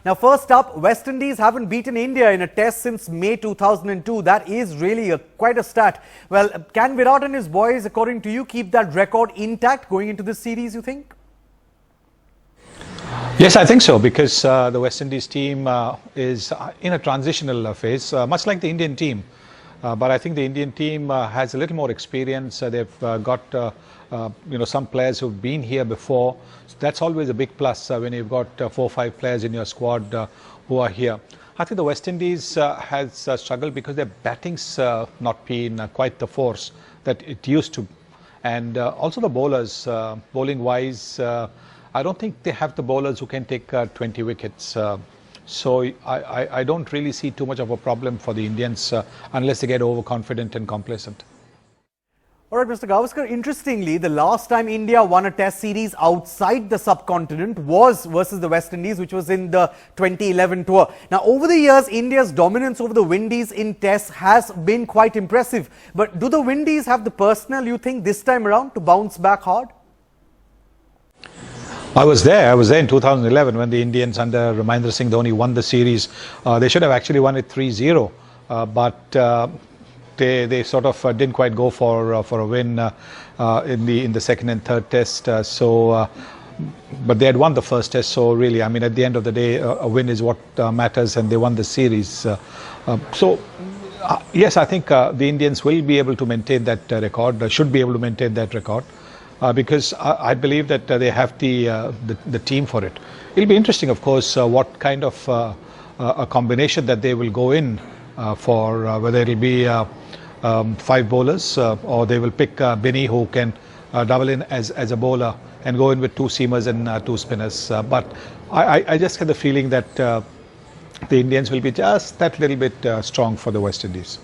Now, first up, West Indies haven't beaten India in a test since May 2002. That is really quite a stat. Well, can Virat and his boys, according to you, keep that record intact going into this series, you think? Yes, I think so, because the West Indies team is in a transitional phase, much like the Indian team. But I think the Indian team has a little more experience. They've got some players who've been here before. So that's always a big plus when you've got 4 or 5 players in your squad who are here. I think the West Indies has struggled because their batting's not been quite the force that it used to. And also the bowlers, bowling-wise, I don't think they have the bowlers who can take 20 wickets. So I don't really see too much of a problem for the Indians unless they get overconfident and complacent. All right, Mr. Gavaskar, interestingly, the last time India won a test series outside the subcontinent was versus the West Indies, which was in the 2011 tour. Now, over the years, India's dominance over the Windies in tests has been quite impressive. But do the Windies have the personnel, you think, this time around to bounce back hard? I was there in 2011 when the Indians under Mahendra Singh Dhoni won the series. They should have actually won it 3-0, but they sort of didn't quite go for a win in the second and third test. But they had won the first test, so really, I mean, at the end of the day, a win is what matters, and they won the series. Yes, I think the Indians will be able to maintain that record. Should be able to maintain that record. Because I believe that they have the team for it. It'll be interesting, of course, what kind of a combination that they will go in for, whether it'll be 5 bowlers or they will pick Binny, who can double in as a bowler and go in with 2 seamers and 2 spinners. But I just get the feeling that the Indians will be just that little bit strong for the West Indies.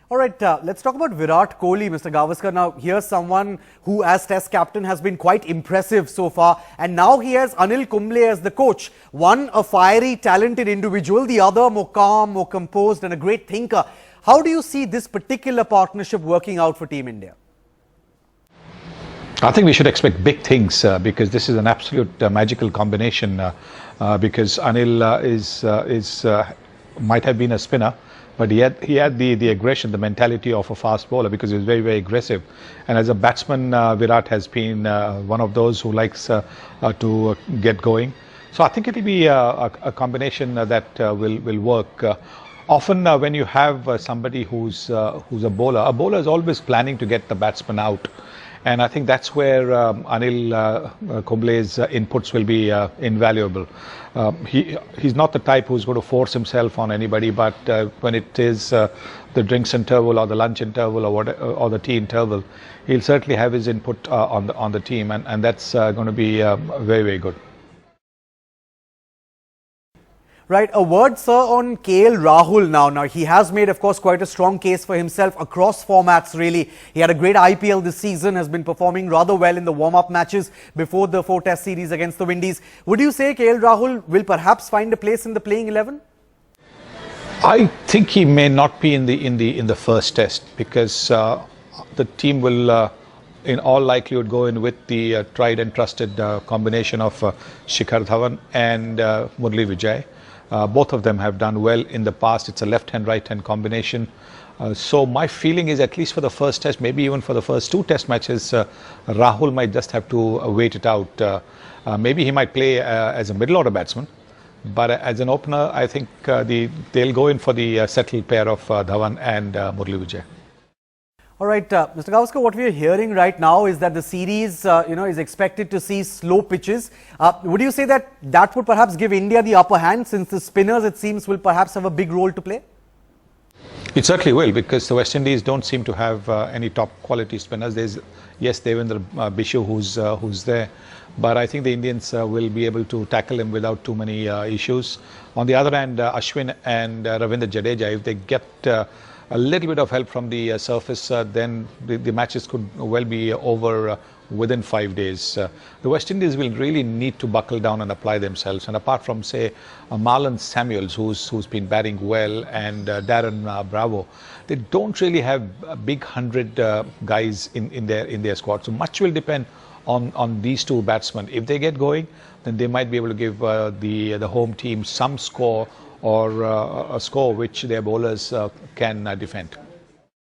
All right, let's talk about Virat Kohli, Mr. Gavaskar. Now, here's someone who, as Test captain, has been quite impressive so far. And now he has Anil Kumble as the coach. One, a fiery, talented individual. The other, more calm, more composed, and a great thinker. How do you see this particular partnership working out for Team India? I think we should expect big things because this is an absolute magical combination. Because Anil might have been a spinner, but he had the aggression, the mentality of a fast bowler, because he was very, very aggressive. And as a batsman, Virat has been one of those who likes to get going. So I think it will be a combination that will work. Often when you have somebody who's a bowler is always planning to get the batsman out. And I think that's where Anil Kumble's inputs will be invaluable. He's not the type who's going to force himself on anybody, but when it is the drinks interval or the lunch interval or the tea interval, he'll certainly have his input on the team, and that's going to be very, very good. Right, a word, sir, on KL Rahul now. Now, he has made, of course, quite a strong case for himself across formats, really. He had a great IPL this season, has been performing rather well in the warm-up matches before the 4-test series against the Windies. Would you say KL Rahul will perhaps find a place in the playing 11? I think he may not be in the first test, because the team will in all likelihood go in with the tried and trusted combination of Shikhar Dhawan and Murali Vijay. Both of them have done well in the past. It's a left-hand, right-hand combination. So my feeling is, at least for the first test, maybe even for the first 2 test matches, Rahul might just have to wait it out. Maybe he might play as a middle order batsman, but as an opener, I think they'll go in for the settled pair of Dhawan and Murali Vijay. All right, Mr. Gavaskar, what we are hearing right now is that the series, is expected to see slow pitches. Would you say that would perhaps give India the upper hand, since the spinners, it seems, will perhaps have a big role to play? It certainly will, because the West Indies don't seem to have any top quality spinners. There's, yes, Devendra Bishu who's there, but I think the Indians will be able to tackle him without too many issues. On the other hand, Ashwin and Ravindra Jadeja, if they get a little bit of help from the surface, then the matches could well be over within 5 days. The West Indies will really need to buckle down and apply themselves. And apart from, say, Marlon Samuels, who's been batting well, and Darren Bravo, they don't really have big 100 guys in their squad. So much will depend on these two batsmen. If they get going, then they might be able to give the home team some score or a score which their bowlers can defend.